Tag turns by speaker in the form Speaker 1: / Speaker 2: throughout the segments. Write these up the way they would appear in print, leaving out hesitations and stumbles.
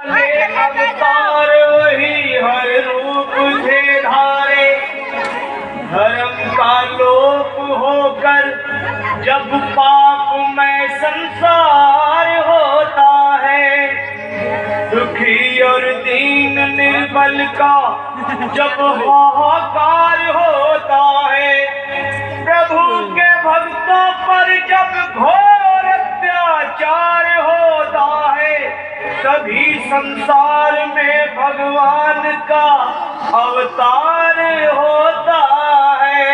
Speaker 1: अवतार वही हर रूप थे धारे, धर्म का लोप होकर जब पाप में संसार होता है, दुखी और दीन निर्बल का जब हाहाकार होता है, प्रभु के भक्तों पर जब घोर अत्याचार होता है, तभी संसार में भगवान का अवतार होता है।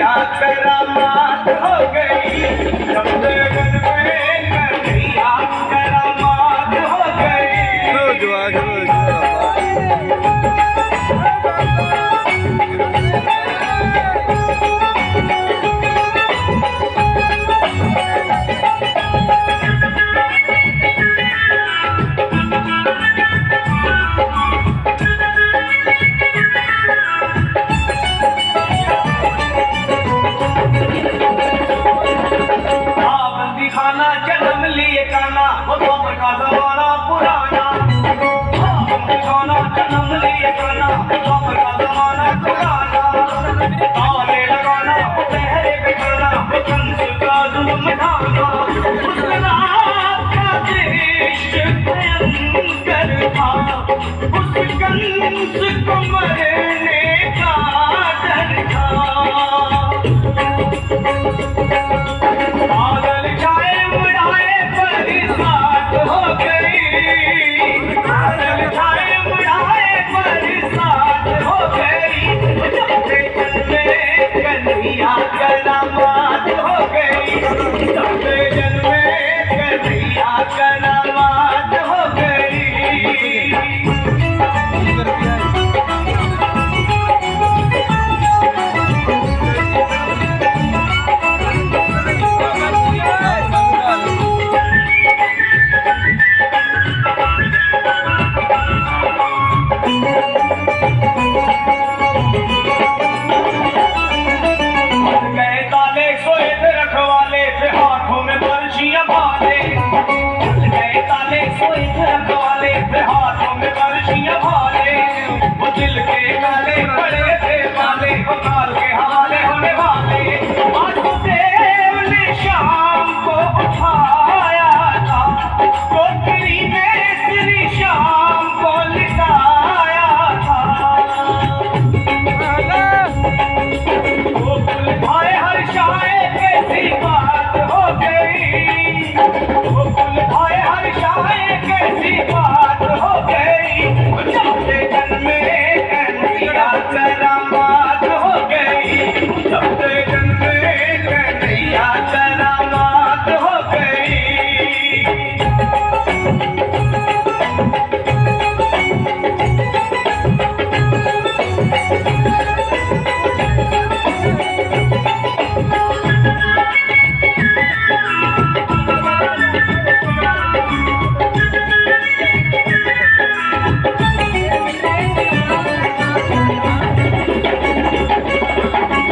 Speaker 1: करामात हो गई, जब लगन में कन्हैया करामात हो गई। जन्म लिए काना वो कौम का जमाना पुराना, जन्म लिए काना वो कौम का जमाना पुराना, ताले लगाना वो पहरे बिठाना वो कंस का जुल्म ढाना, उस रात का दृश्य भयंकर था, उस कंस को मरने का डर था। करामात हो गई, सबसे जन्मे कन्हैया करामात हो गई।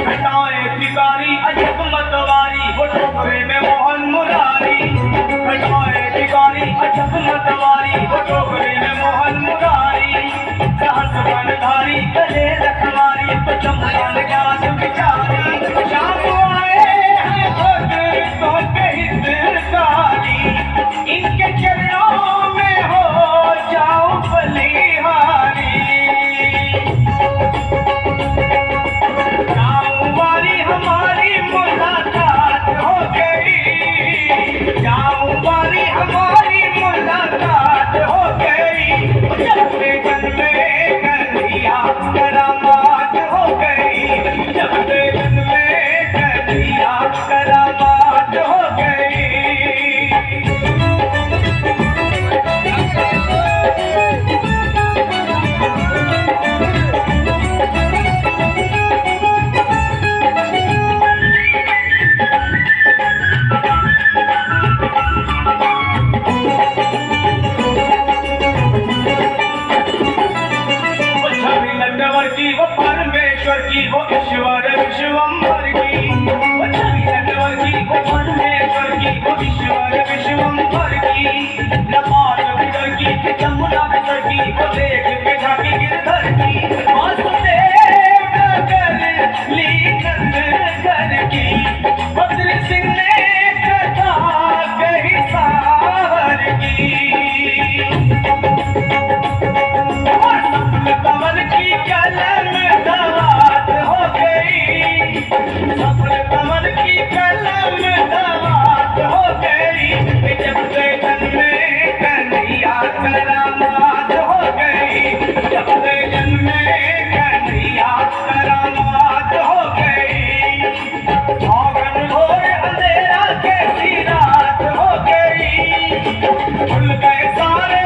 Speaker 1: घटाएं भिखारी अजब मतवारी वो टोकरे में मोहन मुरारी। घटाएं भिखारी अजब मतवारी वो टोकरे में मोहन मुरारी। सहस बनधारी गले रखवारी तो चमकान ज्ञान विचारी। शाम आए हैं खुद तो के हितकारी, इनके चरणों में हो जाओ बलिहारी। जाऊंवारी हमारी मुलाकात हो गई, जाऊंवारी हमारी मुलाकात हो गई। जब से जन्मे कन्हैया करामात हो गई, जब से जन्मे कन्हैया करामात हो गई। वो परमेश्वर की वो ईश्वर विश्वम्भर की, वो छवि नटवर की वो परमेश्वर की वो ईश्वर विश्वम्भर की। नपाल बिगड़ की कि जमुना बिगड़ की वो देख के झांकी गिरधर की। वासुदेव नगर ली नंदनगर की, बद्र सिंह ने कथा कही सावर की। कमल की कलम दवात हो गई, सफल कमल की कलम दवात हो गई। जब से जन्मे कन्हैया करामात हो गई, जब से जन्मे कन्हैया करामात हो गई। आंगन घोर अंधेरा कैसी रात हो गई, खुल गए सारे